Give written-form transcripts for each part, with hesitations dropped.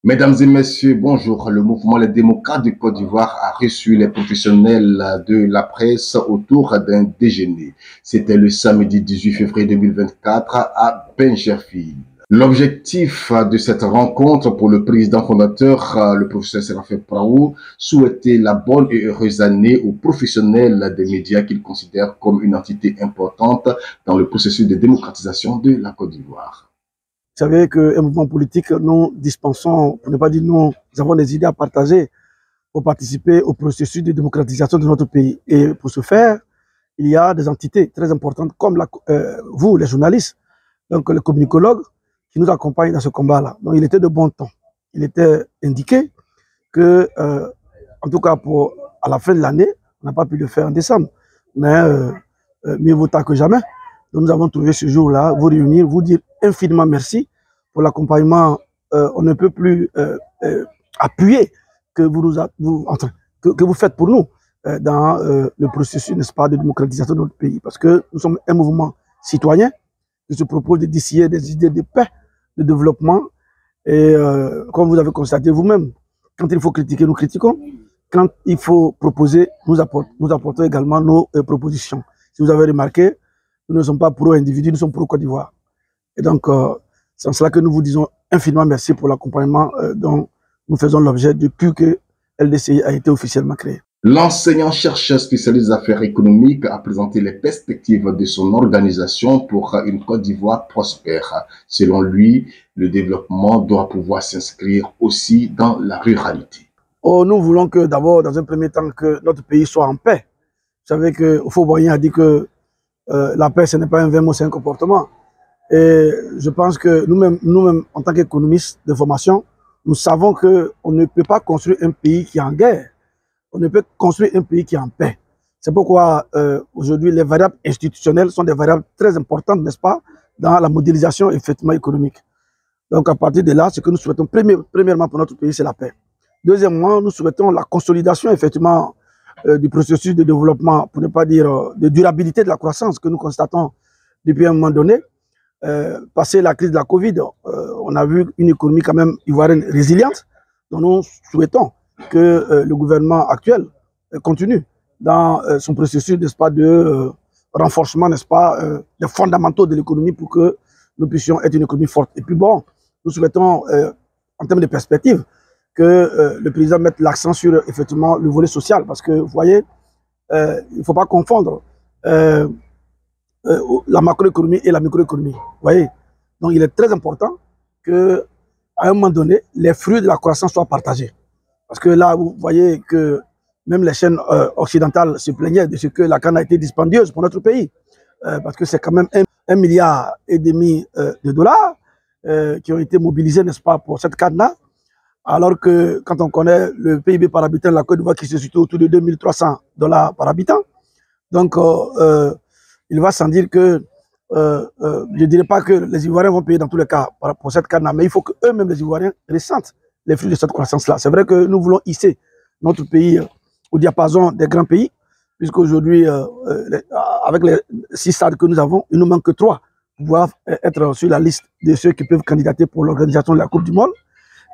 Mesdames et messieurs, bonjour. Le mouvement Les Démocrates du Côte d'Ivoire a reçu les professionnels de la presse autour d'un déjeuner. C'était le samedi 18 février 2024 à Pencherville. L'objectif de cette rencontre pour le président fondateur, le professeur Séraphin Praou, souhaiter la bonne et heureuse année aux professionnels des médias qu'il considère comme une entité importante dans le processus de démocratisation de la Côte d'Ivoire. Vous savez qu'un mouvement politique, nous dispensons, pour ne pas dire nous avons des idées à partager pour participer au processus de démocratisation de notre pays. Et pour ce faire, il y a des entités très importantes comme vous, les journalistes, donc les communicologues, qui nous accompagnent dans ce combat-là. Donc il était de bon temps. Il était indiqué que, en tout cas à la fin de l'année, on n'a pas pu le faire en décembre, mais mieux vaut tard que jamais. Donc nous avons trouvé ce jour-là, vous réunir, vous dire infiniment merci pour l'accompagnement. On ne peut plus appuyer que vous faites pour nous dans le processus, n'est-ce pas, de démocratisation de notre pays. Parce que nous sommes un mouvement citoyen qui se propose de distiller des idées de paix, de développement. Et comme vous avez constaté vous-même, quand il faut critiquer, nous critiquons. Quand il faut proposer, nous apportons également nos propositions. Si vous avez remarqué, nous ne sommes pas pro-individus, nous sommes pro-Côte d'Ivoire. Et donc, c'est en cela que nous vous disons infiniment merci pour l'accompagnement dont nous faisons l'objet depuis que LDCI a été officiellement créé. L'enseignant-chercheur spécialiste des affaires économiques a présenté les perspectives de son organisation pour une Côte d'Ivoire prospère. Selon lui, le développement doit pouvoir s'inscrire aussi dans la ruralité. Nous voulons que d'abord, dans un premier temps, que notre pays soit en paix. Vous savez que Fauboyien a dit que la paix, ce n'est pas un vain mot, c'est un comportement. Et je pense que nous-mêmes, en tant qu'économistes de formation, nous savons qu'on ne peut pas construire un pays qui est en guerre. On ne peut construire un pays qui est en paix. C'est pourquoi aujourd'hui, les variables institutionnelles sont des variables très importantes, n'est-ce pas, dans la modélisation effectivement économique. Donc à partir de là, ce que nous souhaitons premièrement pour notre pays, c'est la paix. Deuxièmement, nous souhaitons la consolidation effectivement du processus de développement, pour ne pas dire de durabilité de la croissance que nous constatons depuis un moment donné. Passé la crise de la Covid, on a vu une économie quand même ivoirienne résiliente. Donc nous souhaitons que le gouvernement actuel continue dans son processus, n'est-ce pas, de renforcement, n'est-ce pas, des fondamentaux de l'économie pour que nous puissions être une économie forte. Et puis bon, nous souhaitons, en termes de perspective, que le président mette l'accent sur effectivement le volet social, parce que vous voyez, il ne faut pas confondre la macroéconomie et la microéconomie. Vous voyez, donc il est très important que, à un moment donné, les fruits de la croissance soient partagés. Parce que là, vous voyez que même les chaînes occidentales se plaignaient de ce que la canne a été dispendieuse pour notre pays. Parce que c'est quand même 1,5 milliard de dollars qui ont été mobilisés, n'est-ce pas, pour cette canne-là. Alors que quand on connaît le PIB par habitant de la Côte d'Ivoire qui se situe autour de 2300 dollars par habitant, donc il va sans dire que, je ne dirais pas que les Ivoiriens vont payer dans tous les cas pour cette canne-là, mais il faut qu'eux-mêmes, les Ivoiriens, ressentent les fruits de cette croissance-là. C'est vrai que nous voulons hisser notre pays au diapason des grands pays, puisqu'aujourd'hui, avec les 6 stades que nous avons, il nous manque que 3 pour pouvoir être sur la liste de ceux qui peuvent candidater pour l'organisation de la Coupe du Monde.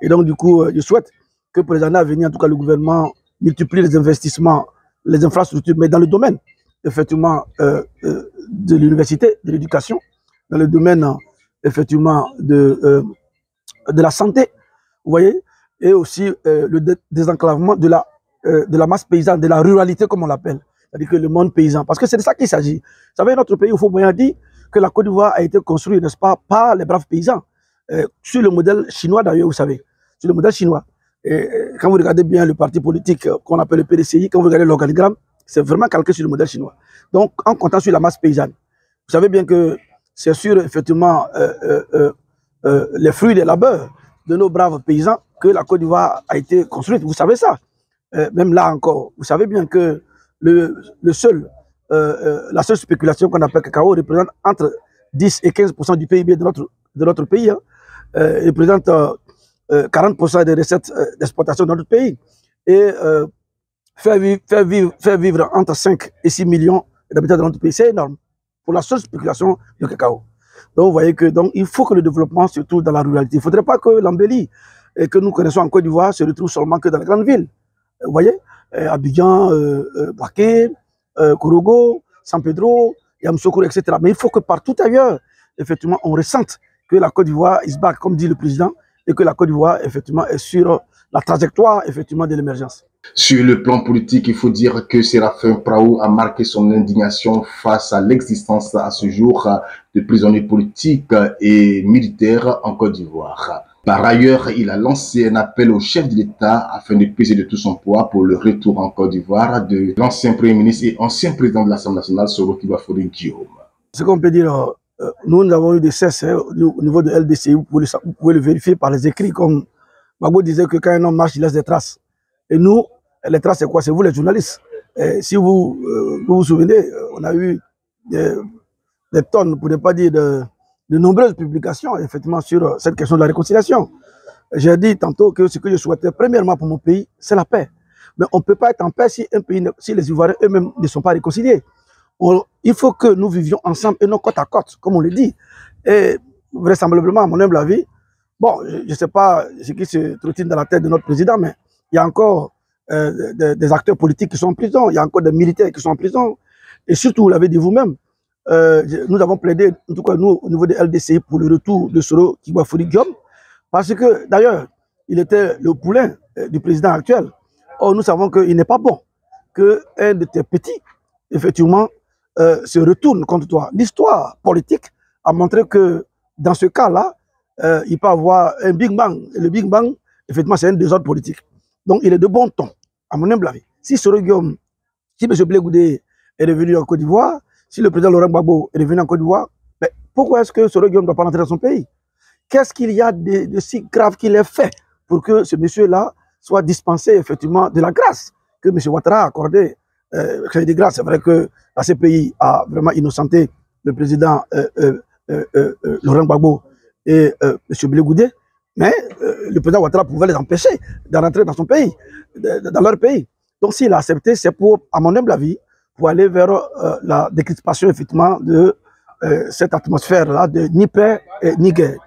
Et donc, du coup, je souhaite que pour les années à venir, en tout cas, le gouvernement multiplie les investissements, les infrastructures, mais dans le domaine, effectivement, de l'université, de l'éducation, dans le domaine, effectivement, de la santé, vous voyez, et aussi le désenclavement de la masse paysanne, de la ruralité, comme on l'appelle, c'est-à-dire que le monde paysan. Parce que c'est de ça qu'il s'agit. Vous savez, notre pays, il faut bien dire que la Côte d'Ivoire a été construite, n'est-ce pas, par les braves paysans, sur le modèle chinois d'ailleurs, vous savez, sur le modèle chinois. Et quand vous regardez bien le parti politique qu'on appelle le PDCI, quand vous regardez l'organigramme, c'est vraiment calqué sur le modèle chinois. Donc, en comptant sur la masse paysanne, vous savez bien que c'est sur, effectivement, les fruits des labeurs de nos braves paysans que la Côte d'Ivoire a été construite. Vous savez ça. Même là encore, vous savez bien que la seule spéculation qu'on appelle cacao représente entre 10 et 15% du PIB de notre pays. Hein. Représente 40% des recettes d'exportation de notre pays. Et faire vivre entre 5 et 6 millions d'habitants de notre pays, c'est énorme pour la seule spéculation du cacao. Donc vous voyez que il faut que le développement se trouve dans la ruralité. Il ne faudrait pas que l'embellie et que nous connaissons en Côte d'Ivoire se retrouvent seulement que dans les grandes villes. Vous voyez, Abidjan, Baké, Korogo, San Pedro, Yamoussoukro, etc. Mais il faut que partout ailleurs, effectivement, on ressente que la Côte d'Ivoire is back, comme dit le président, et que la Côte d'Ivoire, effectivement, est sur la trajectoire, effectivement, de l'émergence. Sur le plan politique, il faut dire que Séraphin Praou a marqué son indignation face à l'existence à ce jour de prisonniers politiques et militaires en Côte d'Ivoire. Par ailleurs, il a lancé un appel au chef de l'État afin de peser de tout son poids pour le retour en Côte d'Ivoire de l'ancien Premier ministre et ancien président de l'Assemblée nationale, Soro Kibafori Guillaume. Ce qu'on peut dire, nous avons eu des cesses au niveau de LDCI, vous pouvez le vérifier par les écrits, comme Gbagbo disait que quand un homme marche, il laisse des traces. Et nous, les traces, c'est quoi? C'est vous les journalistes. Et si vous vous souvenez, on a eu des tonnes, pour ne pas dire de nombreuses publications, effectivement, sur cette question de la réconciliation. J'ai dit tantôt que ce que je souhaitais, premièrement pour mon pays, c'est la paix. Mais on ne peut pas être en paix si les Ivoiriens eux-mêmes ne sont pas réconciliés. Il faut que nous vivions ensemble et non côte à côte, comme on le dit. Et vraisemblablement, à mon humble avis, bon, je ne sais pas ce qui se trottine dans la tête de notre président, mais il y a encore des acteurs politiques qui sont en prison, il y a encore des militaires qui sont en prison. Et surtout, vous l'avez dit vous-même, nous avons plaidé, en tout cas nous, au niveau de LDCI, pour le retour de Soro Kibafori Guillaume, parce que d'ailleurs, il était le poulain du président actuel. Or, nous savons qu'il n'est pas bon qu'un de tes petits, effectivement, se retourne contre toi. L'histoire politique a montré que dans ce cas-là, il peut y avoir un Big Bang. Et le Big Bang, effectivement, c'est un désordre politique. Donc, il est de bon ton, à mon humble avis. Si Soro Guillaume, si M. Blé Goudé est revenu en Côte d'Ivoire, si le président Laurent Gbagbo est revenu en Côte d'Ivoire, ben, pourquoi est-ce que Soro Guillaume ne doit pas rentrer dans son pays? Qu'est-ce qu'il y a de si grave qu'il ait fait pour que ce monsieur-là soit dispensé effectivement de la grâce que M. Ouattara a accordé? De grâce, c'est vrai que la CPI a vraiment innocenté le président Laurent Gbagbo et M. Blé Goudé, mais le président Ouattara pouvait les empêcher de rentrer dans son pays, dans leur pays. Donc s'il a accepté, c'est pour, à mon humble avis, pour aller vers la décrispation effectivement de cette atmosphère-là de ni paix ni guerre.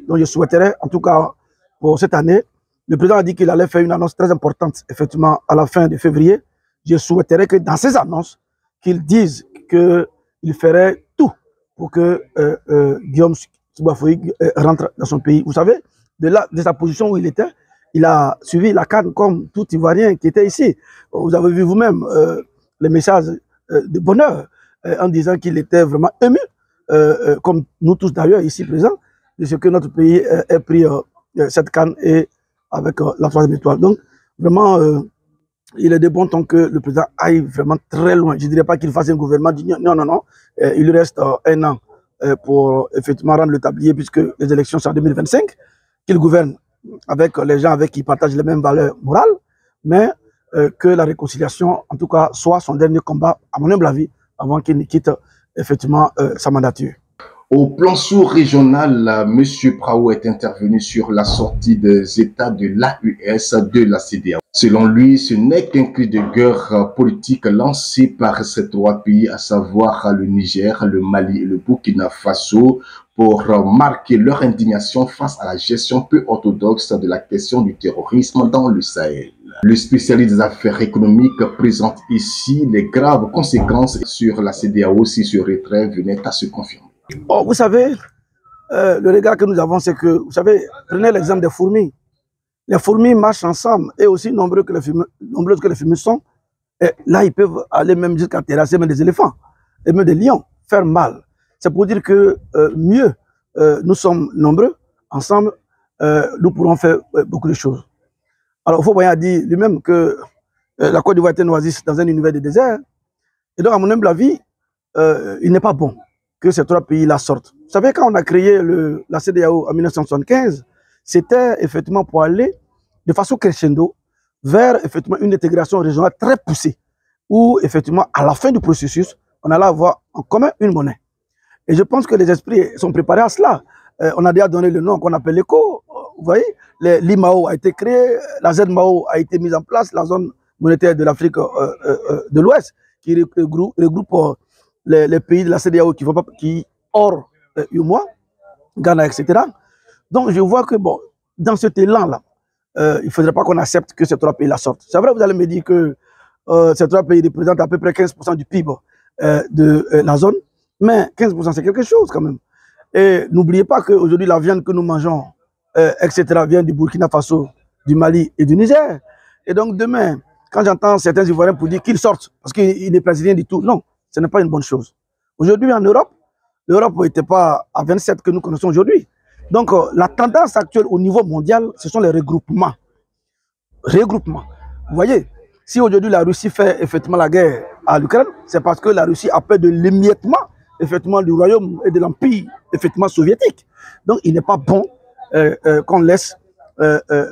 Donc je souhaiterais, en tout cas pour cette année, le président a dit qu'il allait faire une annonce très importante, effectivement, à la fin de février. Je souhaiterais que dans ces annonces, qu'il dise qu'il ferait tout pour que Guillaume Kibafori rentre dans son pays. Vous savez, de sa position où il était, il a suivi la CAN comme tout Ivoirien qui était ici. Vous avez vu vous-même les messages de bonheur en disant qu'il était vraiment ému, comme nous tous d'ailleurs ici présents, de ce que notre pays ait pris cette CAN et avec la 3e étoile. Donc, vraiment, il est de bon temps que le président aille vraiment très loin. Je ne dirais pas qu'il fasse un gouvernement d'union. Non, non, non. Il lui reste un an pour effectivement rendre le tablier, puisque les élections sont en 2025, qu'il gouverne avec les gens avec qui il partage les mêmes valeurs morales, mais que la réconciliation, en tout cas, soit son dernier combat, à mon humble avis, avant qu'il ne quitte effectivement sa mandature. Au plan sous-régional, M. Praou est intervenu sur la sortie des États de l'AES de la CEDEAO. Selon lui, ce n'est qu'un cri de guerre politique lancé par ces 3 pays, à savoir le Niger, le Mali et le Burkina Faso, pour marquer leur indignation face à la gestion peu orthodoxe de la question du terrorisme dans le Sahel. Le spécialiste des affaires économiques présente ici les graves conséquences sur la CEDEAO si ce retrait venait à se confirmer. Oh, vous savez, le regard que nous avons, c'est que, vous savez, prenez l'exemple des fourmis. Les fourmis marchent ensemble et aussi nombreuses que les fourmis sont. Et là, ils peuvent aller même jusqu'à terrasser même des éléphants et même des lions, faire mal. C'est pour dire que mieux, nous sommes nombreux, ensemble, nous pourrons faire beaucoup de choses. Alors, Fauboyant a dit lui-même que la Côte d'Ivoire était une oasis dans un univers de désert. Et donc, à mon humble avis, il n'est pas bon que ces 3 pays-là sortent. Vous savez, quand on a créé la CEDEAO en 1975, c'était effectivement pour aller de façon crescendo vers effectivement une intégration régionale très poussée, où effectivement, à la fin du processus, on allait avoir en commun une monnaie. Et je pense que les esprits sont préparés à cela. On a déjà donné le nom qu'on appelle l'ECO. Vous voyez, l'IMAO a été créé, la ZMAO a été mise en place, la zone monétaire de l'Afrique de l'Ouest, qui regroupe les pays de la CEDEAO qui hors UMOA, Ghana, etc. Donc je vois que bon, dans cet élan-là, il ne faudrait pas qu'on accepte que ces trois pays la sortent. C'est vrai, vous allez me dire que ces trois pays représentent à peu près 15% du PIB de la zone, mais 15% c'est quelque chose quand même. Et n'oubliez pas qu'aujourd'hui, la viande que nous mangeons, etc., vient du Burkina Faso, du Mali et du Niger. Et donc demain, quand j'entends certains Ivoiriens pour dire qu'ils sortent, parce qu'ils ne plaisent rien du tout, non, ce n'est pas une bonne chose. Aujourd'hui, en Europe, l'Europe n'était pas à 27 que nous connaissons aujourd'hui. Donc, la tendance actuelle au niveau mondial, ce sont les regroupements. Regroupements. Vous voyez, si aujourd'hui la Russie fait effectivement la guerre à l'Ukraine, c'est parce que la Russie a peur de l'émiettement effectivement du royaume et de l'empire effectivement soviétique. Donc, il n'est pas bon qu'on laisse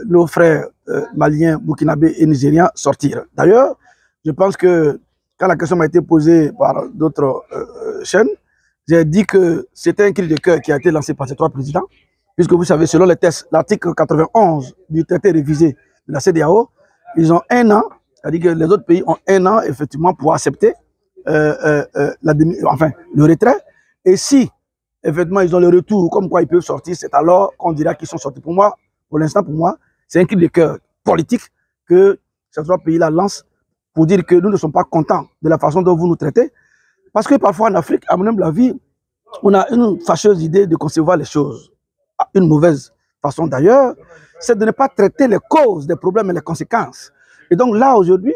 nos frères maliens, burkinabés et nigériens sortir. D'ailleurs, je pense que quand la question m'a été posée par d'autres chaînes, j'ai dit que c'était un cri de cœur qui a été lancé par ces trois présidents, puisque vous savez, selon les tests, l'article 91 du traité révisé de la CEDEAO, ils ont 1 an, c'est-à-dire que les autres pays ont 1 an, effectivement, pour accepter le retrait. Et si, effectivement, ils ont le retour, comme quoi ils peuvent sortir, c'est alors qu'on dira qu'ils sont sortis. Pour moi, pour l'instant, pour moi, c'est un cri de cœur politique que ces trois pays-là lancent pour dire que nous ne sommes pas contents de la façon dont vous nous traitez. Parce que parfois en Afrique, à mon humble avis, on a une fâcheuse idée de concevoir les choses. Une mauvaise façon d'ailleurs, c'est de ne pas traiter les causes des problèmes et les conséquences. Et donc là, aujourd'hui,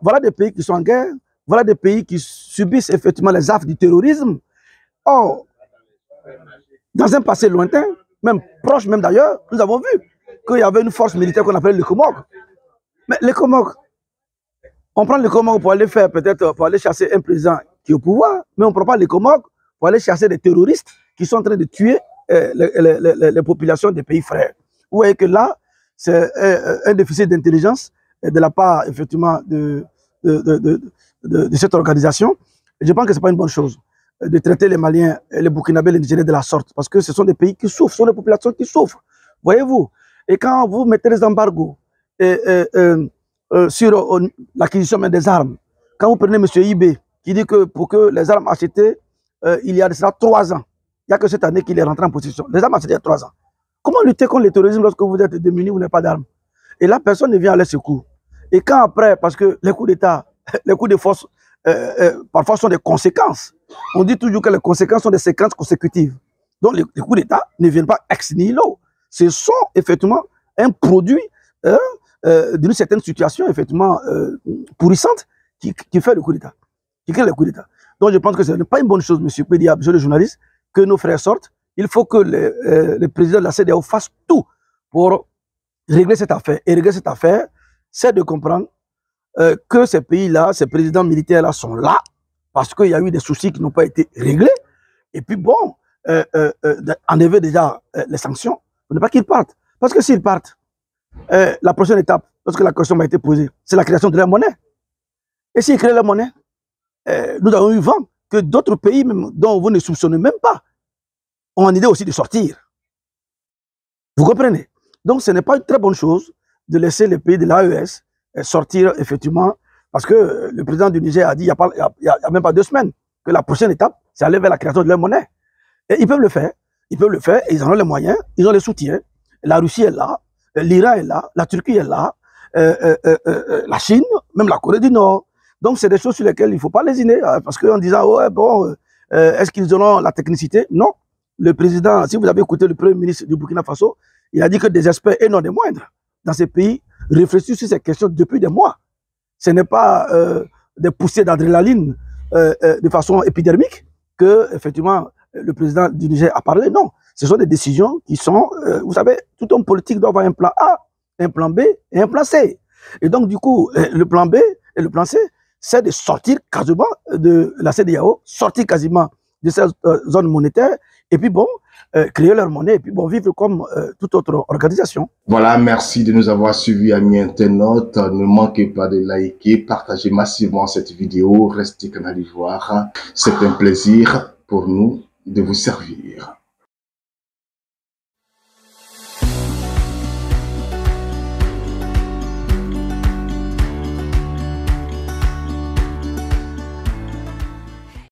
voilà des pays qui sont en guerre, voilà des pays qui subissent effectivement les affres du terrorisme. Or, dans un passé lointain, même proche même d'ailleurs, nous avons vu qu'il y avait une force militaire qu'on appelait le Comog. Mais les Comog, on prend les Comog pour aller faire peut-être, pour aller chasser un président qui est au pouvoir, mais on ne prend pas les Comog pour aller chasser des terroristes qui sont en train de tuer les populations des pays frères. Vous voyez que là, c'est un déficit d'intelligence de la part, effectivement, de cette organisation. Et je pense que ce n'est pas une bonne chose de traiter les Maliens, les Burkinabés, les Nigériens de la sorte, parce que ce sont des pays qui souffrent, ce sont des populations qui souffrent. Voyez-vous. Et quand vous mettez les embargos sur l'acquisition des armes, quand vous prenez M. Ibé, qui dit que pour que les armes achetées, il y a de cela 3 ans, il n'y a que cette année qu'il est rentré en position. Les armes achetées il y a 3 ans. Comment lutter contre le terrorisme lorsque vous êtes démunis, vous n'avez pas d'armes? Et là, personne ne vient à leur secours. Et quand après, parce que les coups d'État, les coups de force, parfois sont des conséquences. On dit toujours que les conséquences sont des séquences consécutives. Donc les coups d'État ne viennent pas ex nihilo. Ce sont effectivement un produit d'une certaine situation effectivement pourrissante qui fait le coup d'État, qui crée le coup d'État. Donc je pense que ce n'est pas une bonne chose, M. Pédia, monsieur le journaliste, que nos frères sortent. Il faut que le président de la CEDEAO fasse tout pour régler cette affaire. Et régler cette affaire, c'est de comprendre que ces pays-là, ces présidents militaires-là sont là parce qu'il y a eu des soucis qui n'ont pas été réglés. Et puis bon, enlever déjà les sanctions, pour ne pas qu'ils partent. Parce que s'ils partent, la prochaine étape, lorsque la question m'a été posée, c'est la création de leur monnaie. Et s'ils créent leur monnaie, nous avons eu vent que d'autres pays, même, dont vous ne soupçonnez même pas, ont l'idée aussi de sortir. Vous comprenez? Donc ce n'est pas une très bonne chose de laisser les pays de l'AES sortir effectivement, parce que le président du Niger a dit il n'y a même pas 2 semaines que la prochaine étape, c'est aller vers la création de leur monnaie. Et ils peuvent le faire, et ils en ont les moyens, ils ont les soutiens. La Russie est là, l'Iran est là, la Turquie est là, la Chine, même la Corée du Nord. Donc c'est des choses sur lesquelles il ne faut pas lésiner, parce qu'en disant ouais, bon, est-ce qu'ils auront la technicité? Non. Le président, si vous avez écouté le premier ministre du Burkina Faso, il a dit que des experts, et non des moindres, dans ces pays, réfléchissent sur ces questions depuis des mois. Ce n'est pas des poussées d'adrénaline de façon épidermique que, effectivement, le président du Niger a parlé. Non, ce sont des décisions qui sont, vous savez, tout homme politique doit avoir un plan A, un plan B et un plan C. Et donc, du coup, le plan B et le plan C, c'est de sortir quasiment de la CEDEAO, sortir quasiment de cette zone monétaire, et puis bon, créer leur monnaie, et puis bon, vivre comme toute autre organisation. Voilà, merci de nous avoir suivis, amis internautes. Ne manquez pas de liker, partager massivement cette vidéo, restez Canal d'Ivoire. C'est un plaisir pour nous de vous servir.